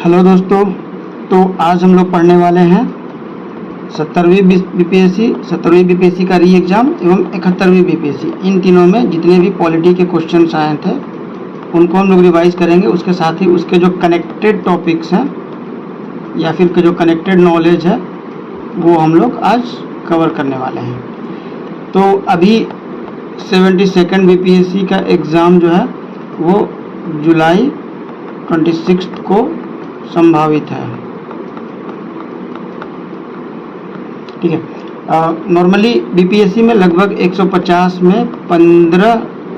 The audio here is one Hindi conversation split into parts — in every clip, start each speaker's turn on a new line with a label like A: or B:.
A: हेलो दोस्तों, तो आज हम लोग पढ़ने वाले हैं 70वीं बीपीएससी, 70वीं बीपीएससी का री एग्ज़ाम एवं 71वीं बीपीएससी। इन तीनों में जितने भी पॉलिटी के क्वेश्चन आए थे उनको हम लोग रिवाइज करेंगे। उसके साथ ही उसके जो कनेक्टेड टॉपिक्स हैं या फिर के जो कनेक्टेड नॉलेज है वो हम लोग आज कवर करने वाले हैं। तो अभी 72nd बीपीएससी का एग्ज़ाम जो है वो जुलाई 26 को संभावित है। ठीक है। नॉर्मली बीपीएससी में लगभग 150 में 15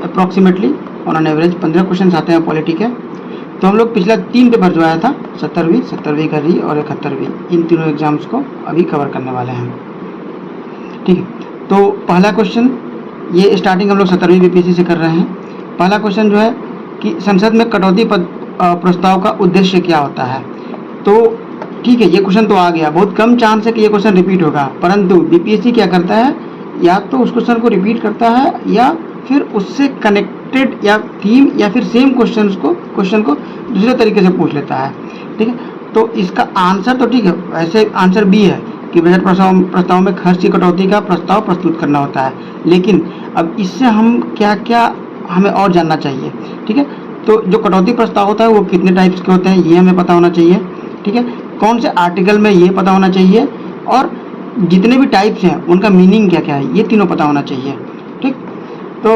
A: approximately on an average 15 question आते हैं पॉलिटी के। तो हम लोग पिछला 3 पेपर जो आया था 70वीं का री और 71वीं, इन तीनों एग्जाम्स को अभी कवर करने वाले हैं। ठीक है। तो पहला क्वेश्चन, ये स्टार्टिंग हम लोग 70वीं बीपीएससी से कर रहे हैं। पहला क्वेश्चन जो है कि संसद में कटौती प्रस्ताव का उद्देश्य क्या होता है। तो ठीक है, ये क्वेश्चन तो आ गया, बहुत कम चांस है कि ये क्वेश्चन रिपीट होगा, परंतु बीपीएससी क्या करता है, या तो उस क्वेश्चन को रिपीट करता है या फिर उससे कनेक्टेड या थीम या फिर सेम क्वेश्चन को दूसरे तरीके से पूछ लेता है। ठीक है। तो इसका आंसर तो ठीक है, वैसे आंसर बी है कि बजट प्रस्ताव में खर्च की कटौती का प्रस्ताव प्रस्तुत करना होता है। लेकिन अब इससे हम क्या क्या हमें और जानना चाहिए। ठीक है। तो जो कटौती प्रस्ताव होता है वो कितने टाइप्स के होते हैं ये हमें पता होना चाहिए। ठीक है। कौन से आर्टिकल में ये पता होना चाहिए, और जितने भी टाइप्स हैं उनका मीनिंग क्या क्या है ये तीनों पता होना चाहिए। ठीक। तो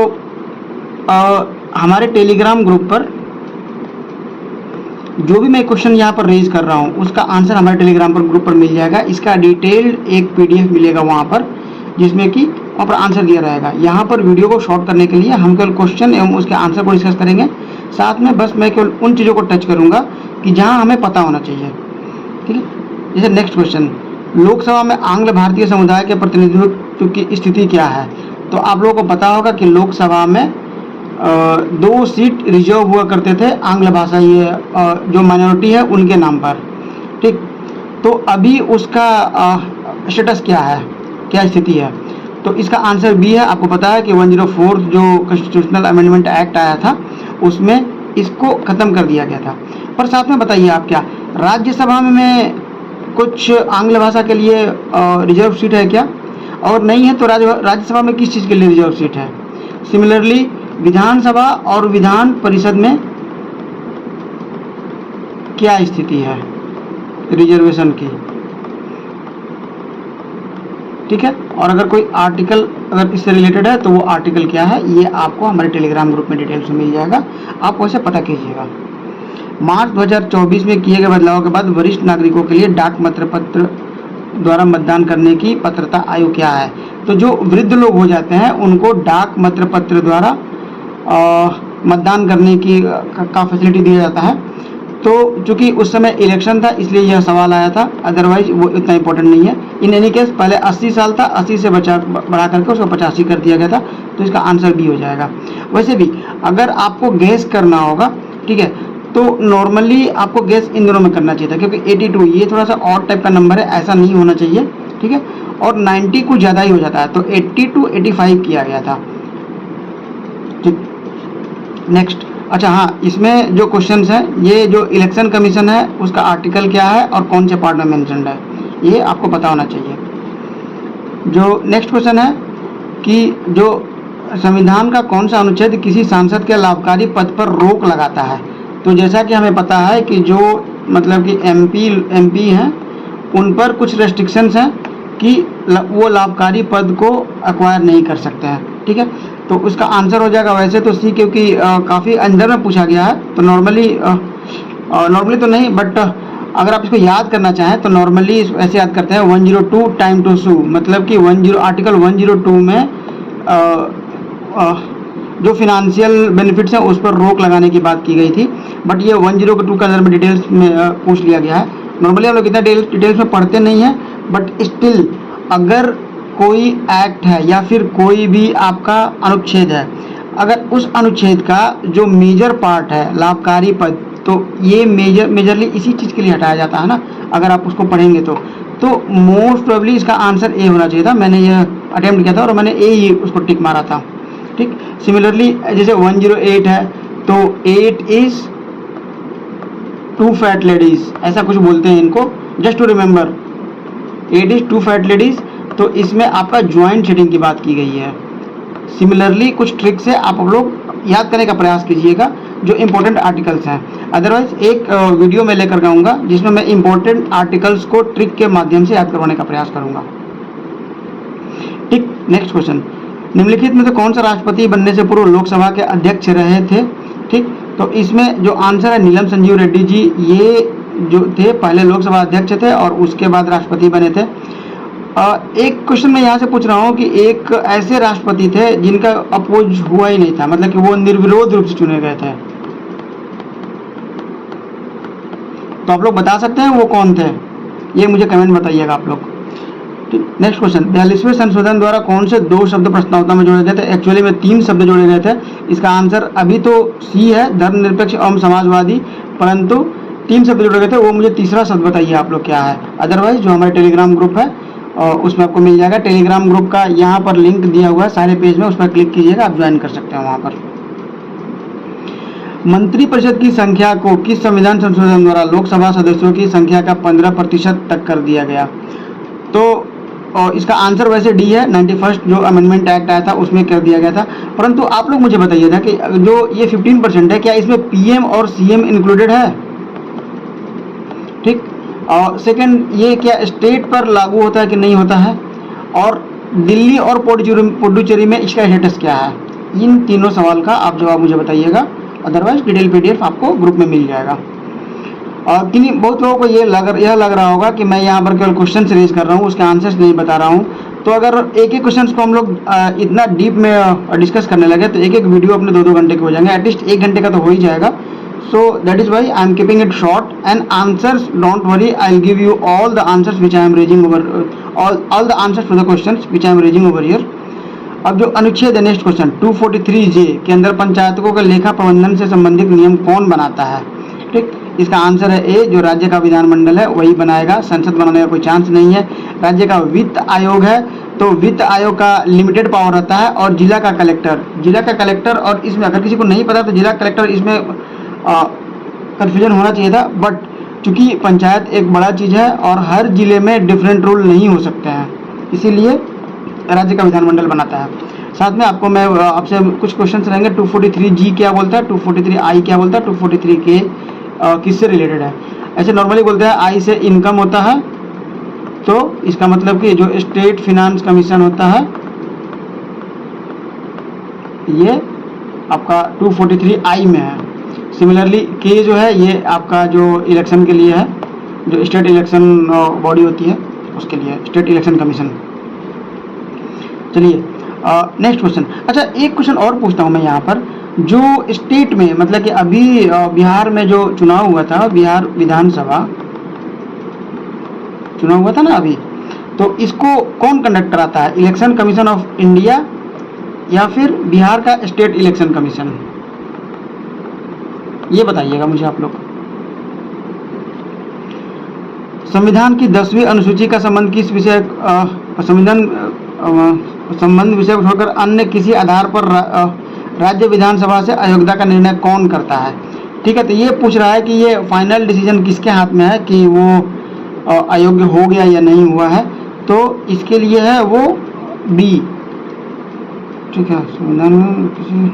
A: हमारे टेलीग्राम ग्रुप पर जो भी मैं क्वेश्चन यहाँ पर रेज कर रहा हूँ उसका आंसर हमारे टेलीग्राम पर ग्रुप पर मिल जाएगा। इसका डिटेल्ड एक पीडीएफ मिलेगा वहाँ पर, जिसमें कि वहाँ पर आंसर दिया रहेगा। यहाँ पर वीडियो को शॉर्ट करने के लिए हम केवल क्वेश्चन एवं उसके आंसर को डिस्कस करेंगे। साथ में बस मैं केवल उन चीज़ों को टच करूँगा कि जहाँ हमें पता होना चाहिए। ठीक है। जैसे नेक्स्ट क्वेश्चन, लोकसभा में आंग्ल भारतीय समुदाय के प्रतिनिधित्व की स्थिति क्या है। तो आप लोगों को पता होगा कि लोकसभा में 2 सीट रिजर्व हुआ करते थे आंग्ल भाषा जो माइनॉरिटी है उनके नाम पर। ठीक। तो अभी उसका स्टेटस क्या है, क्या स्थिति है। तो इसका आंसर बी है। आपको पता है कि 104 जो कॉन्स्टिट्यूशनल अमेंडमेंट एक्ट आया था उसमें इसको ख़त्म कर दिया गया था। पर साथ में बताइए आप, क्या राज्यसभा में कुछ आंग्ल भाषा के लिए रिजर्व सीट है क्या, और नहीं है तो राज्यसभा में किस चीज़ के लिए रिजर्व सीट है। सिमिलरली विधानसभा और विधान परिषद में क्या स्थिति है रिजर्वेशन की। ठीक है। और अगर कोई आर्टिकल अगर इससे रिलेटेड है तो वो आर्टिकल क्या है ये आपको हमारे टेलीग्राम ग्रुप में डिटेल से मिल जाएगा, आप वैसे पता कीजिएगा। मार्च 2024 में किए गए बदलाव के बाद वरिष्ठ नागरिकों के लिए डाक मतपत्र द्वारा मतदान करने की पात्रता आयु क्या है। तो जो वृद्ध लोग हो जाते हैं उनको डाक मतपत्र द्वारा मतदान करने की का फैसिलिटी दिया जाता है। तो चूंकि उस समय इलेक्शन था इसलिए यह सवाल आया था, अदरवाइज वो इतना इंपॉर्टेंट नहीं है। इन एनी केस पहले 80 साल था, 80 से बढ़ा करके उसको 85 कर दिया गया था, तो इसका आंसर बी हो जाएगा। वैसे भी अगर आपको गैस करना होगा, ठीक है, तो नॉर्मली आपको गैस इन दोनों में करना चाहिए था, क्योंकि 82 ये थोड़ा सा और टाइप का नंबर है, ऐसा नहीं होना चाहिए। ठीक है। और 90 कुछ ज़्यादा ही हो जाता है, तो 80 to 85 किया गया था। ठीक। नेक्स्ट, अच्छा हाँ, इसमें जो क्वेश्चंस हैं, ये जो इलेक्शन कमीशन है उसका आर्टिकल क्या है और कौन से पार्ट में मेंशन्ड है ये आपको पता होना चाहिए। जो नेक्स्ट क्वेश्चन है कि जो संविधान का कौन सा अनुच्छेद किसी सांसद के लाभकारी पद पर रोक लगाता है। तो जैसा कि हमें पता है कि जो मतलब कि एमपी हैं उन पर कुछ रेस्ट्रिक्शंस हैं कि वो लाभकारी पद को एक्वायर नहीं कर सकते हैं। ठीक है। तो उसका आंसर हो जाएगा वैसे तो सी, क्योंकि काफ़ी अंदर में पूछा गया है। तो नॉर्मली तो नहीं, बट अगर आप इसको याद करना चाहें तो नॉर्मली ऐसे याद करते हैं 102 टाइम टू सू, मतलब कि आर्टिकल 102 में जो फिनेंशियल बेनिफिट्स हैं उस पर रोक लगाने की बात की गई थी। बट ये 102 के अंदर में डिटेल्स में पूछ लिया गया है। नॉर्मली हम लोग इतना डिटेल्स में पढ़ते नहीं हैं, बट स्टिल अगर कोई एक्ट है या फिर कोई भी आपका अनुच्छेद है, अगर उस अनुच्छेद का जो मेजर पार्ट है लाभकारी पद, तो ये मेजरली इसी चीज़ के लिए हटाया जाता है ना, अगर आप उसको पढ़ेंगे तो मोस्ट प्रोबेबली इसका आंसर ए होना चाहिए था। मैंने यह अटेम्प्ट किया था और मैंने ए ही उसको टिक मारा था। ठीक। सिमिलरली जैसे 108 है तो 8 इज टू फैट लेडीज, ऐसा कुछ बोलते हैं इनको, just to remember it is two fat ladies. तो इसमें आपका ज्वाइंट सेटिंग की बात की गई है। सिमिलरली कुछ ट्रिक से आप लोग याद करने का प्रयास कीजिएगा जो इंपॉर्टेंट आर्टिकल्स हैं। अदरवाइज एक वीडियो में लेकर आऊँगा जिसमें मैं इंपॉर्टेंट आर्टिकल्स को ट्रिक के माध्यम से याद करवाने का प्रयास करूँगा। ठीक, नेक्स्ट क्वेश्चन, निम्नलिखित में तो कौन सा राष्ट्रपति बनने से पूर्व लोकसभा के अध्यक्ष रहे थे? ठीक, तो इसमें जो आंसर है नीलम संजीव रेड्डी जी, ये जो थे पहले लोकसभा अध्यक्ष थे और उसके बाद राष्ट्रपति बने थे। एक क्वेश्चन मैं यहाँ से पूछ रहा हूँ कि एक ऐसे राष्ट्रपति थे जिनका अपोज हुआ ही नहीं था, मतलब कि वो निर्विरोध रूप से चुने गए थे, तो आप लोग बता सकते हैं वो कौन थे? ये मुझे कमेंट बताइएगा आप लोग। ठीक, नेक्स्ट क्वेश्चन, 42वें संशोधन द्वारा कौन से 2 शब्द प्रस्तावना में जोड़े गए थे? एक्चुअली में 3 शब्द जोड़े गए थे। इसका आंसर अभी तो सी है, धर्मनिरपेक्ष एवं समाजवादी, परंतु 3 शब्द जोड़े गए थे, वो मुझे तीसरा शब्द बताइए आप लोग क्या है। अदरवाइज जो हमारे टेलीग्राम ग्रुप है और उसमें आपको मिल जाएगा। टेलीग्राम ग्रुप का यहाँ पर लिंक दिया हुआ है सारे पेज में, उस पर क्लिक कीजिएगा, आप ज्वाइन कर सकते हैं वहाँ पर। मंत्रिपरिषद की संख्या को किस संविधान संशोधन द्वारा लोकसभा सदस्यों की संख्या का 15% तक कर दिया गया? तो इसका आंसर वैसे डी है, 91 जो अमेंडमेंट एक्ट आया था उसमें कर दिया गया था। परंतु आप लोग मुझे बताइए था कि जो ये 15% है, क्या इसमें पीएम और सीएम इंक्लूडेड है? ठीक, और सेकंड, ये क्या स्टेट पर लागू होता है कि नहीं होता है? और दिल्ली और पुडुचेरी में इसका स्टेटस क्या है? इन तीनों सवाल का आप जवाब मुझे बताइएगा, अदरवाइज डिटेल पीडीएफ आपको ग्रुप में मिल जाएगा। और किन्हीं बहुत लोगों को यह लग रहा होगा कि मैं यहाँ पर केवल क्वेश्चन रेज कर रहा हूँ, उसके आंसर्स नहीं बता रहा हूँ। तो अगर एक एक क्वेश्चन को हम लोग इतना डीप में डिस्कस करने लगे तो एक एक वीडियो अपने 2-2 घंटे के हो जाएंगे, एटलीस्ट 1 घंटे का तो हो ही जाएगा। So that is why I am keeping it short and answers, don't worry, I will give you all the answers which I am raising over all the answers to the questions which I am raising over here. अब जो अनुच्छेद है, नेक्स्ट क्वेश्चन 243J के अंदर पंचायतों का लेखा प्रबंधन से संबंधित नियम कौन बनाता है? ठीक, इसका आंसर है ए, जो राज्य का विधानमंडल है वही बनाएगा, संसद बनाने का कोई चांस नहीं है। राज्य का वित्त आयोग है, तो वित्त आयोग का लिमिटेड पावर रहता है। और जिला का कलेक्टर, और इसमें अगर किसी को नहीं पता तो जिला कलेक्टर, इसमें कन्फ्यूजन होना चाहिए था, बट चूंकि पंचायत एक बड़ा चीज़ है और हर जिले में डिफरेंट रूल नहीं हो सकते हैं, इसीलिए राज्य का विधानमंडल बनाता है। साथ में आपको मैं आपसे कुछ क्वेश्चंस रहेंगे। 243G क्या बोलता है, 243I क्या बोलता है, 243K किससे रिलेटेड है? ऐसे नॉर्मली बोलते हैं आई से इनकम होता है, तो इसका मतलब कि जो स्टेट फिनांस कमीशन होता है ये आपका 243I में है। सिमिलरली के जो है ये आपका जो इलेक्शन के लिए है, जो स्टेट इलेक्शन बॉडी होती है उसके लिए, स्टेट इलेक्शन कमीशन। चलिए नेक्स्ट क्वेश्चन। अच्छा, एक क्वेश्चन और पूछता हूँ मैं यहाँ पर, जो स्टेट में मतलब कि अभी बिहार में जो चुनाव हुआ था, बिहार विधानसभा चुनाव हुआ था ना अभी, तो इसको कौन कंडक्ट कराता है? इलेक्शन कमीशन ऑफ इंडिया या फिर बिहार का स्टेट इलेक्शन कमीशन? ये बताइएगा मुझे आप लोग। संविधान की 10वीं अनुसूची का संबंध किस विषय संबंध विषय को छोड़कर अन्य किसी आधार पर राज्य विधानसभा से अयोग्यता का निर्णय कौन करता है? ठीक है, तो ये पूछ रहा है कि ये फाइनल डिसीजन किसके हाथ में है कि वो अयोग्य हो गया या नहीं हुआ है, तो इसके लिए है वो बी। ठीक है, संविधान में किसी,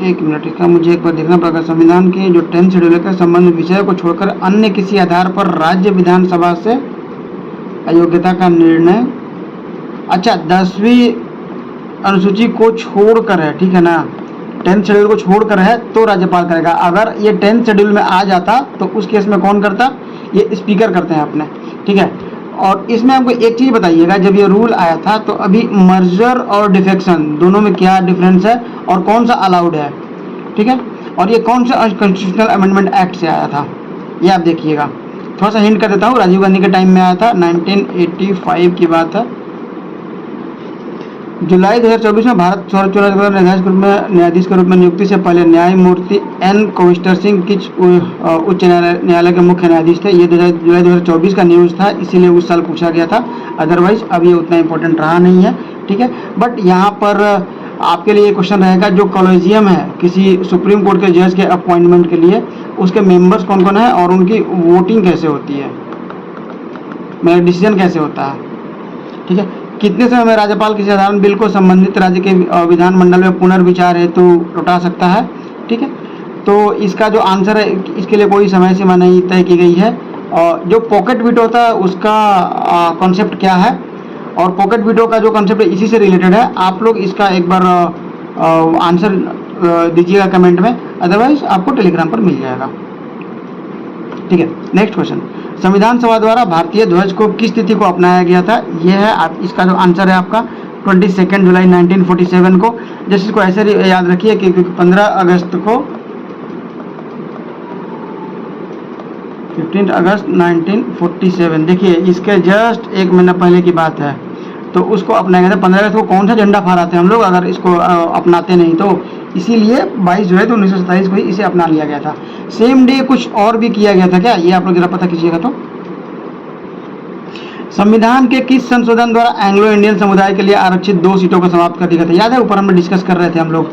A: एक मिनट, इसका मुझे एक बार देखना पड़ेगा। संविधान के जो 10 शेड्यूल के संबंध विषय को छोड़कर अन्य किसी आधार पर राज्य विधानसभा से अयोग्यता का निर्णय, अच्छा 10वीं अनुसूची को छोड़कर है, ठीक है ना, 10th शेड्यूल को छोड़कर है तो राज्यपाल करेगा। अगर ये 10th शेड्यूल में आ जाता तो उस केस में कौन करता? ये स्पीकर करते हैं अपने, ठीक है। और इसमें आपको एक चीज़ बताइएगा, जब ये रूल आया था तो अभी मर्जर और डिफेक्शन दोनों में क्या डिफरेंस है और कौन सा अलाउड है, ठीक है, और ये कौन सा कॉन्स्टिट्यूशनल अमेंडमेंट एक्ट से आया था, ये आप देखिएगा। थोड़ा सा हिंट कर देता हूँ, राजीव गांधी के टाइम में आया था, 1985 की बात है। जुलाई 2024 में भारत सर्वोच्च न्यायाधीश के रूप में नियुक्ति से पहले न्यायमूर्ति एन कविस्टर सिंह किस उच्च न्यायालय के मुख्य न्यायाधीश थे? ये जुलाई 2024 का न्यूज़ था, इसीलिए उस साल पूछा गया था। अदरवाइज अब ये उतना इम्पोर्टेंट रहा नहीं है, ठीक है। बट यहाँ पर आपके लिए क्वेश्चन रहेगा, जो कॉलेजियम है किसी सुप्रीम कोर्ट के जज के अपॉइंटमेंट के लिए, उसके मेंबर्स कौन कौन है और उनकी वोटिंग कैसे होती है, मतलब डिसीजन कैसे होता है। ठीक है, कितने समय में राज्यपाल किसी साधारण बिल को संबंधित राज्य के विधानमंडल में पुनर्विचार हेतु लौटा सकता है। ठीक है, तो इसका जो आंसर है, इसके लिए कोई समय सीमा नहीं तय की गई है। और जो पॉकेट वीटो होता है उसका कॉन्सेप्ट क्या है, और पॉकेट वीटो का जो कॉन्सेप्ट है इसी से रिलेटेड है। आप लोग इसका एक बार आंसर दीजिएगा कमेंट में, अदरवाइज आपको टेलीग्राम पर मिल जाएगा। ठीक है, नेक्स्ट क्वेश्चन, संविधान सभा द्वारा भारतीय ध्वज को किस तिथि को अपनाया गया था? यह है आप, इसका जो आंसर है आपका 22 जुलाई 1947 को। जैसे इसको ऐसे याद रखिए कि 15 अगस्त को 15 अगस्त 1947, देखिए इसके जस्ट एक महीना पहले की बात है, तो उसको अपनाया गया था। 15 अगस्त को कौन सा झंडा फहराते हैं हम लोग अगर इसको अपनाते नहीं तो, इसीलिए 22 जुलाई 1927 को ही इसे अपना लिया गया था। सेम डे कुछ और भी किया गया था क्या, ये आप लोग जरा पता कीजिएगा। तो संविधान के किस संशोधन द्वारा एंग्लो इंडियन समुदाय के लिए आरक्षित 2 सीटों को समाप्त कर दिया था? याद है ऊपर हमने डिस्कस कर रहे थे हम लोग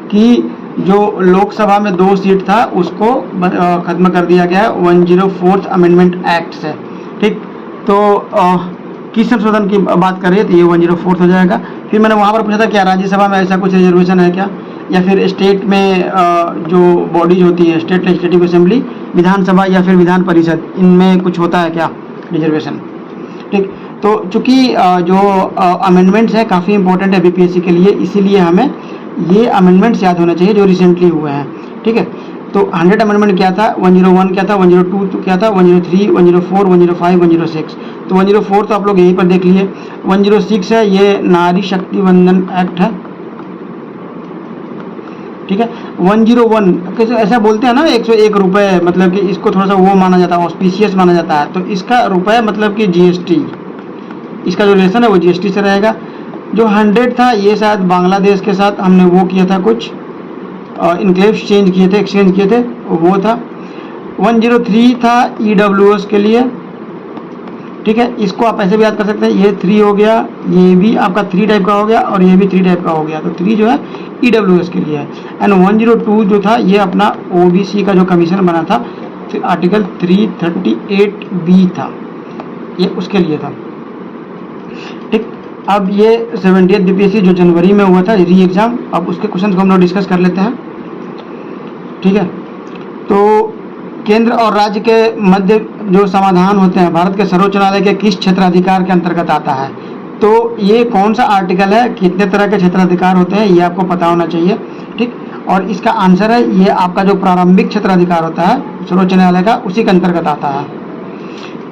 A: कि जो लोकसभा में 2 सीट था उसको खत्म कर दिया गया है 104th अमेंडमेंट एक्ट से। ठीक, तो किस संशोधन की बात कर रही है, तो ये 104 हो जाएगा। फिर मैंने वहाँ पर पूछा था क्या राज्यसभा में ऐसा कुछ रिजर्वेशन है क्या, या फिर स्टेट में जो बॉडीज होती है, स्टेट लेजिस्लेटिव असेंबली, विधानसभा या फिर विधान परिषद, इनमें कुछ होता है क्या रिजर्वेशन। ठीक, तो चूंकि जो अमेंडमेंट्स है काफ़ी इंपॉर्टेंट है बीपीएससी के लिए, इसीलिए हमें ये अमेंडमेंट्स याद होना चाहिए जो रिसेंटली हुए हैं। ठीक है, तो 100 अमेंडमेंट क्या था, 101 क्या था, 102 क्या था, 103, 104, 105, 106। तो 104 तो आप लोग यहीं पर देख लिए। 106 है, ये नारी शक्ति वंदन एक्ट है। ठीक है, 101 कैसे ऐसा बोलते हैं ना, 101 रुपये, मतलब कि इसको थोड़ा सा वो माना जाता है, ऑस्पिशियस माना जाता है। तो इसका रुपये मतलब कि जीएसटी, इसका जो रिलेशन है वो जीएसटी से रहेगा। जो 100 था ये शायद बांग्लादेश के साथ हमने वो किया था, कुछ इनक्लेव्स चेंज किए थे, एक्सचेंज किए थे, वो था। 103 था ईडब्ल्यूएस के लिए। ठीक है, इसको आप ऐसे भी याद कर सकते हैं, ये 3 हो गया, ये भी आपका 3 टाइप का हो गया और ये भी 3 टाइप का हो गया। तो 3 जो है ईडब्ल्यूएस के लिए है। एंड 102 जो था ये अपना ओबीसी का जो कमीशन बना था, फिर आर्टिकल 338B था, ये उसके लिए था। ठीक, अब ये 70th बीपीएससी जो जनवरी में हुआ था री एग्जाम, अब उसके क्वेश्चन को हम लोग डिस्कस कर लेते हैं। ठीक है, तो केंद्र और राज्य के मध्य जो समाधान होते हैं भारत के सर्वोच्च न्यायालय के किस क्षेत्राधिकार के अंतर्गत आता है? तो ये कौन सा आर्टिकल है, कितने तरह के क्षेत्राधिकार होते हैं ये आपको पता होना चाहिए। ठीक, और इसका आंसर है ये आपका जो प्रारंभिक क्षेत्राधिकार होता है सर्वोच्च न्यायालय का, उसी के अंतर्गत आता है।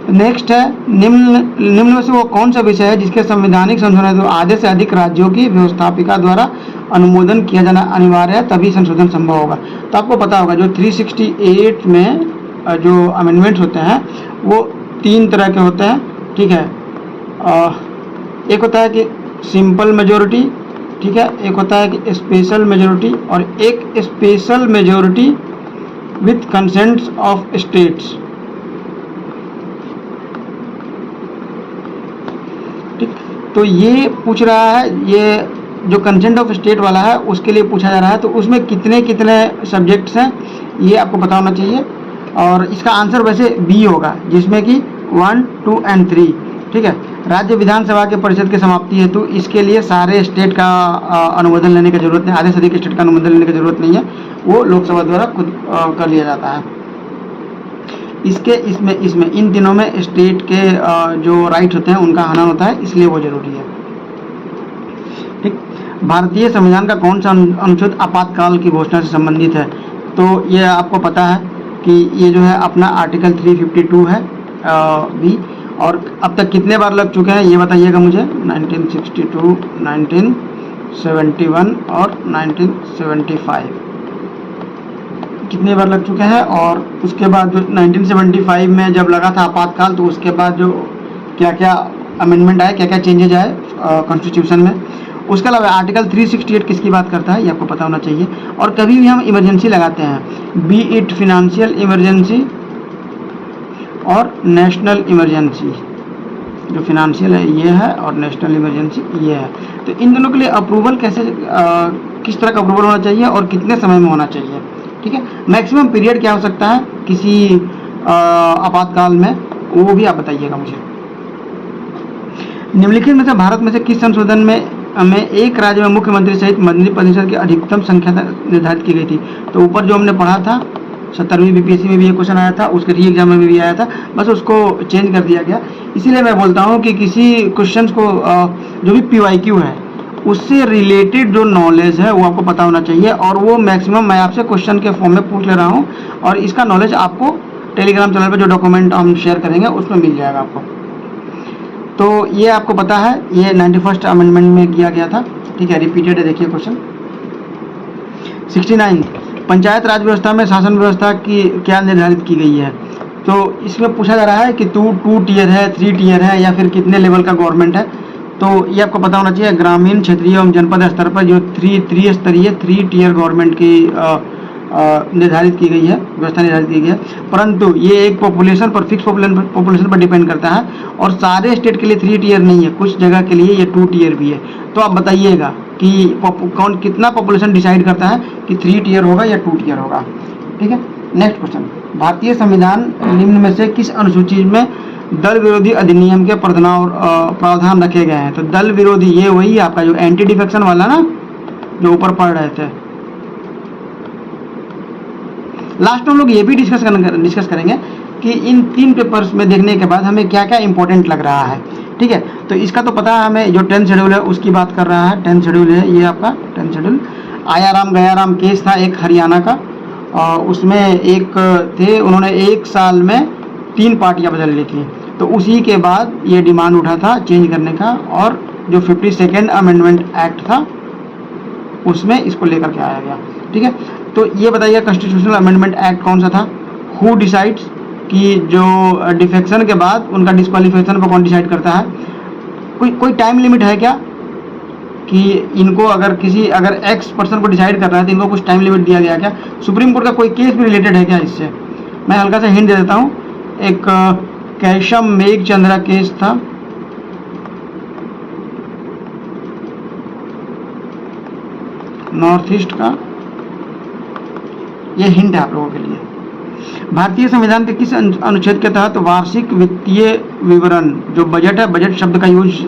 A: नेक्स्ट है, निम्न में से वो कौन सा विषय है जिसके संवैधानिक संशोधन तो आधे से अधिक राज्यों की व्यवस्थापिका द्वारा अनुमोदन किया जाना अनिवार्य है, तभी संशोधन संभव होगा। तो आपको पता होगा जो 368 में जो अमेंडमेंट्स होते हैं वो 3 तरह के होते हैं। ठीक है, एक होता है कि सिंपल मेजोरिटी, ठीक है, एक होता है कि स्पेशल मेजोरिटी, और एक special majority with consents of states. ठीक, तो ये पूछ रहा है, ये जो कंसेंट ऑफ स्टेट वाला है उसके लिए पूछा जा रहा है, तो उसमें कितने कितने सब्जेक्ट्स हैं ये आपको पता होना चाहिए। और इसका आंसर वैसे बी होगा, जिसमें कि 1, 2 एंड 3। ठीक है, राज्य विधानसभा के परिषद की समाप्ति हेतु तो इसके लिए सारे स्टेट का अनुमोदन लेने की जरूरत नहीं, आधे से अधिक स्टेट का अनुमोदन लेने की जरूरत नहीं है, वो लोकसभा द्वारा खुद कर लिया जाता है। इसके इसमें इन दिनों में स्टेट के जो राइट होते हैं उनका हनन होता है, इसलिए वो जरूरी है। ठीक, भारतीय संविधान का कौन सा अनुच्छेद आपातकाल की घोषणा से संबंधित है? तो ये आपको पता है कि ये जो है अपना आर्टिकल 352 है भी, और अब तक कितने बार लग चुके हैं ये बताइएगा मुझे। 1962, 1971 और 1975 कितने बार लग चुके हैं। और उसके बाद जो 1975 में जब लगा था आपातकाल, तो उसके बाद जो क्या क्या अमेंडमेंट आए, क्या क्या चेंजेज आए कॉन्स्टिट्यूशन में। उसके अलावा आर्टिकल 368 किसकी बात करता है ये आपको पता होना चाहिए। और कभी भी हम इमरजेंसी लगाते हैं, बी इट फिनेंशियल इमरजेंसी और नेशनल इमरजेंसी, जो फिनेंशियल है ये है और नेशनल इमरजेंसी ये है। तो इन दोनों के लिए अप्रूवल कैसे किस तरह का अप्रूवल होना चाहिए और कितने समय में होना चाहिए, ठीक है। मैक्सिमम पीरियड क्या हो सकता है किसी आपातकाल में, वो भी आप बताइएगा मुझे। निम्नलिखित में से भारत में से किस संशोधन में एक राज्य में मुख्यमंत्री सहित मंत्री परिषद की अधिकतम संख्या निर्धारित की गई थी। तो ऊपर जो हमने पढ़ा था 17वीं बीपीएससी में भी ये क्वेश्चन आया था, उसके री एग्जाम में भी आया था, बस उसको चेंज कर दिया गया। इसीलिए मैं बोलता हूँ कि किसी क्वेश्चन को जो भी PYQ है उससे रिलेटेड जो नॉलेज है वो आपको पता होना चाहिए, और वो मैक्सिमम मैं आपसे क्वेश्चन के फॉर्म में पूछ ले रहा हूँ, और इसका नॉलेज आपको टेलीग्राम चैनल पर जो डॉक्यूमेंट हम शेयर करेंगे उसमें मिल जाएगा आपको। तो ये आपको पता है ये 91st अमेंडमेंट में किया गया था, ठीक है। रिपीटेड है, देखिए क्वेश्चन 69, पंचायत राज व्यवस्था में शासन व्यवस्था की क्या निर्धारित की गई है। तो इसमें पूछा जा रहा है कि 2 टीयर है, 3 टीयर है, या फिर कितने लेवल का गवर्नमेंट है। तो ये आपको पता होना चाहिए ग्रामीण, क्षेत्रीय एवं जनपद स्तर पर जो त्रिस्तरीय 3 टीयर गवर्नमेंट की निर्धारित की गई है, व्यवस्था निर्धारित की गई है। परंतु ये एक पॉपुलेशन पर, फिक्स पॉपुलेशन पर डिपेंड करता है, और सारे स्टेट के लिए 3 टीयर नहीं है, कुछ जगह के लिए ये 2 टीयर भी है। तो आप बताइएगा कि कौन कितना पॉपुलेशन डिसाइड करता है कि 3 टीयर होगा या 2 टीयर होगा, ठीक है। नेक्स्ट क्वेश्चन, भारतीय संविधान निम्न में से किस अनुसूची में दल विरोधी अधिनियम के प्रावधान रखे गए हैं। तो दल विरोधी ये वही आपका जो एंटी डिफेक्शन वाला ना, जो ऊपर पढ़ रहे थे। लास्ट में हम लोग ये भी डिस्कस करेंगे कि इन 3 पेपर्स में देखने के बाद हमें क्या क्या इंपॉर्टेंट लग रहा है, ठीक है। तो इसका तो पता है हमें, जो 10th शेड्यूल है उसकी बात कर रहा है। 10th शेड्यूल है ये आपका 10th schedule. Aaya Ram Gaya Ram case था एक हरियाणा का, उसमें एक थे, उन्होंने 1 साल में 3 पार्टियां बदल ली थी। तो उसी के बाद ये डिमांड उठा था चेंज करने का, और जो 52nd अमेंडमेंट एक्ट था उसमें इसको लेकर के आया गया, ठीक है। तो ये बताइए कॉन्स्टिट्यूशनल अमेंडमेंट एक्ट कौन सा था। हु डिसाइड्स कि जो डिफेक्शन के बाद उनका डिस्क्वालिफिकेशन पर कौन डिसाइड करता है। कोई टाइम लिमिट है क्या कि इनको अगर X पर्सन को डिसाइड कर रहा है तो इनको कुछ टाइम लिमिट दिया गया क्या। सुप्रीम कोर्ट का कोई केस भी रिलेटेड है क्या इससे। मैं हल्का सा हिंट दे देता हूँ, एक कैशम मेघचंद्रा केस था, नॉर्थ ईस्ट का, ये हिंट है आप लोगों के लिए। भारतीय संविधान के किस अनुच्छेद के तहत वार्षिक वित्तीय विवरण, जो बजट है, बजट शब्द का यूज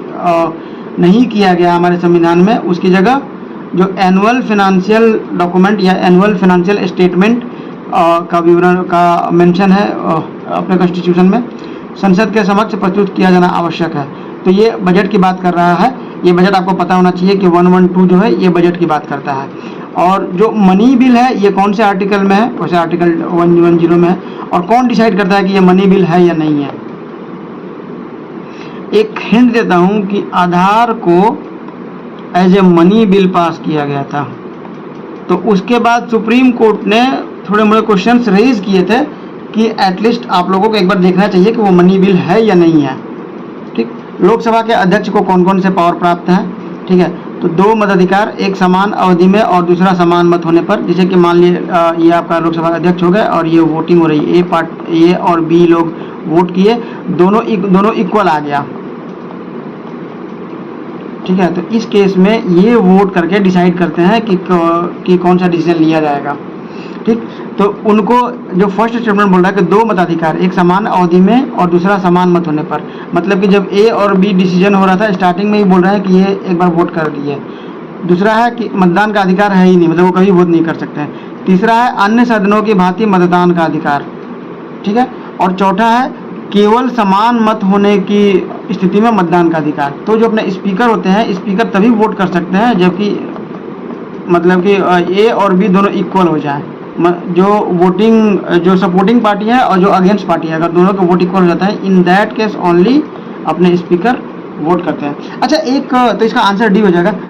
A: नहीं किया गया हमारे संविधान में, उसकी जगह जो एनुअल फाइनेंशियल डॉक्यूमेंट या एनुअल फाइनेंशियल स्टेटमेंट का विवरण का मेंशन है अपने कॉन्स्टिट्यूशन में, संसद के समक्ष प्रस्तुत किया जाना आवश्यक है। तो ये बजट की बात कर रहा है। ये बजट आपको पता होना चाहिए कि 112 जो है ये बजट की बात करता है। और जो मनी बिल है ये कौन से आर्टिकल में है, वैसे आर्टिकल 110 में है। और कौन डिसाइड करता है कि ये मनी बिल है या नहीं है। एक हिंट देता हूं कि आधार को as a money bill pass किया गया था, तो उसके बाद सुप्रीम कोर्ट ने थोड़े मोड़े क्वेश्चंस रेज किए थे कि एटलीस्ट आप लोगों को एक बार देखना चाहिए कि वो मनी बिल है या नहीं है, ठीक। लोकसभा के अध्यक्ष को कौन कौन से पावर प्राप्त है, ठीक है। तो 2 मताधिकार, एक समान अवधि में और दूसरा समान मत होने पर। जैसे कि मान लीजिए ये आपका लोकसभा अध्यक्ष हो गए और ये वोटिंग हो रही है, ए और बी लोग वोट किए, दोनों इक्वल आ गया, ठीक है। तो इस केस में ये वोट करके डिसाइड करते हैं कि कौन सा डिसीजन लिया जाएगा, ठीक। तो उनको जो फर्स्ट स्टेटमेंट बोल रहा है कि 2 मताधिकार, एक समान अवधि में और दूसरा समान मत होने पर, मतलब कि जब ए और बी डिसीजन हो रहा था स्टार्टिंग में ही बोल रहे हैं कि ये एक बार वोट कर दिए। दूसरा है कि मतदान का अधिकार है ही नहीं, मतलब वो कभी वोट नहीं कर सकते हैं। तीसरा है अन्य सदनों की भांति मतदान का अधिकार, ठीक है। और चौथा है केवल समान मत होने की स्थिति में मतदान का अधिकार। तो जो अपने स्पीकर होते हैं, स्पीकर तभी वोट कर सकते हैं जबकि मतलब कि ए और बी दोनों इक्वल हो जाए। जो सपोर्टिंग पार्टी है और जो अगेंस्ट पार्टी है, अगर दोनों का वोट इक्वल हो जाता है, इन दैट केस ओनली अपने स्पीकर वोट करते हैं। अच्छा, एक तो इसका आंसर डी हो जाएगा।